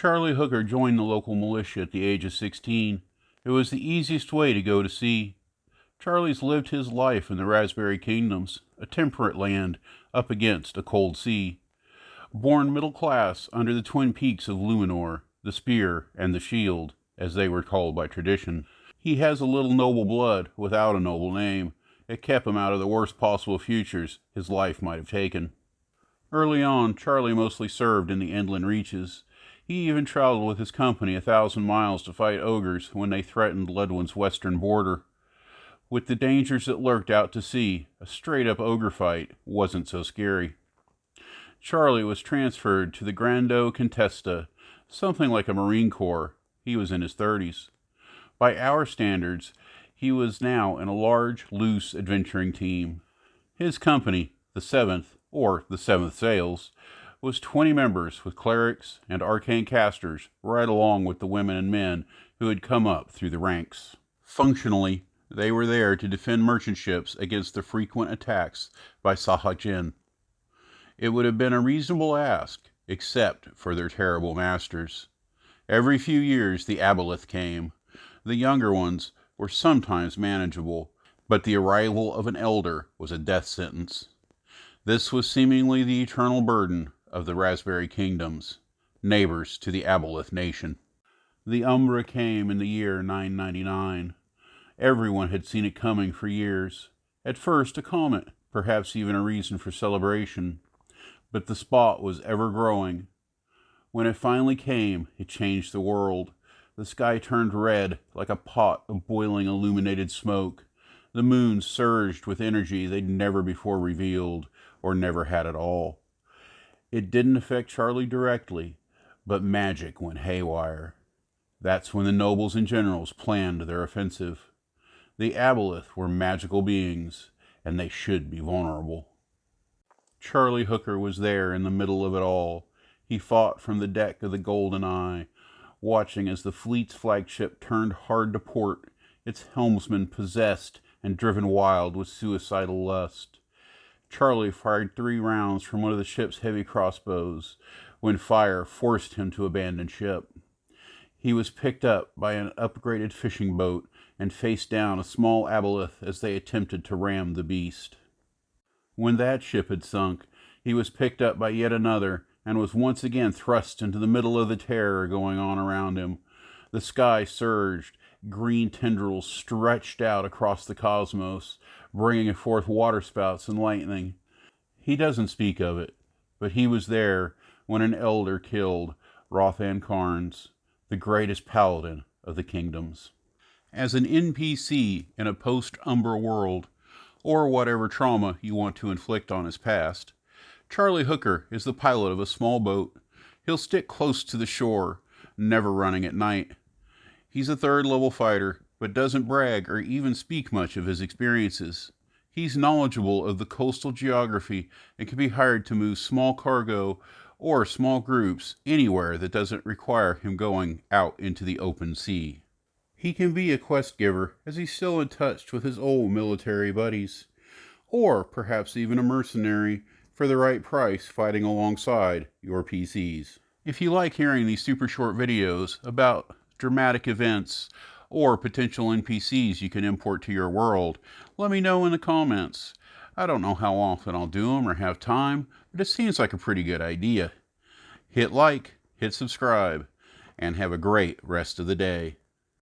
Charlie Hooker joined the local militia at the age of 16. It was the easiest way to go to sea. Charlie's lived his life in the Raspberry Kingdoms, a temperate land up against a cold sea. Born middle class under the twin peaks of Luminor, the Spear and the Shield, as they were called by tradition, he has a little noble blood without a noble name. It kept him out of the worst possible futures his life might have taken. Early on, Charlie mostly served in the inland reaches. He even traveled with his company 1,000 miles to fight ogres when they threatened Ledwin's western border. With the dangers that lurked out to sea, a straight-up ogre fight wasn't so scary. Charlie was transferred to the Grando Contesta, something like a Marine Corps. He was in his 30s. By our standards, he was now in a large, loose adventuring team. His company, the 7th, or the 7th Sails, was 20 members with clerics and arcane casters right along with the women and men who had come up through the ranks. Functionally, they were there to defend merchant ships against the frequent attacks by Sahagin. It would have been a reasonable ask, except for their terrible masters. Every few years the Aboleth came. The younger ones were sometimes manageable, but the arrival of an elder was a death sentence. This was seemingly the eternal burden of the Raspberry Kingdoms, neighbors to the Aboleth Nation. The Umbra came in the year 999. Everyone had seen it coming for years. At first a comet, perhaps even a reason for celebration. But the spot was ever growing. When it finally came, it changed the world. The sky turned red like a pot of boiling illuminated smoke. The moon surged with energy they'd never before revealed, or never had at all. It didn't affect Charlie directly, but magic went haywire. That's when the nobles and generals planned their offensive. The Aboleth were magical beings, and they should be vulnerable. Charlie Hooker was there in the middle of it all. He fought from the deck of the Golden Eye, watching as the fleet's flagship turned hard to port, its helmsman possessed and driven wild with suicidal lust. Charlie fired 3 rounds from one of the ship's heavy crossbows, when fire forced him to abandon ship. He was picked up by an upgraded fishing boat and faced down a small Aboleth as they attempted to ram the beast. When that ship had sunk, he was picked up by yet another and was once again thrust into the middle of the terror going on around him. The sky surged, green tendrils stretched out across the cosmos, bringing forth waterspouts and lightning. He doesn't speak of it, but he was there when an elder killed Rothan Carnes, the greatest paladin of the kingdoms. As an NPC in a post-Umbra world, or whatever trauma you want to inflict on his past, Charlie Hooker is the pilot of a small boat. He'll stick close to the shore, never running at night. He's a 3rd-level fighter, but doesn't brag or even speak much of his experiences. He's knowledgeable of the coastal geography and can be hired to move small cargo or small groups anywhere that doesn't require him going out into the open sea. He can be a quest giver, as he's still in touch with his old military buddies, or perhaps even a mercenary for the right price fighting alongside your PCs. If you like hearing these super short videos about dramatic events or potential NPCs you can import to your world, let me know in the comments. I don't know how often I'll do them or have time, but it seems like a pretty good idea. Hit like, hit subscribe, and have a great rest of the day.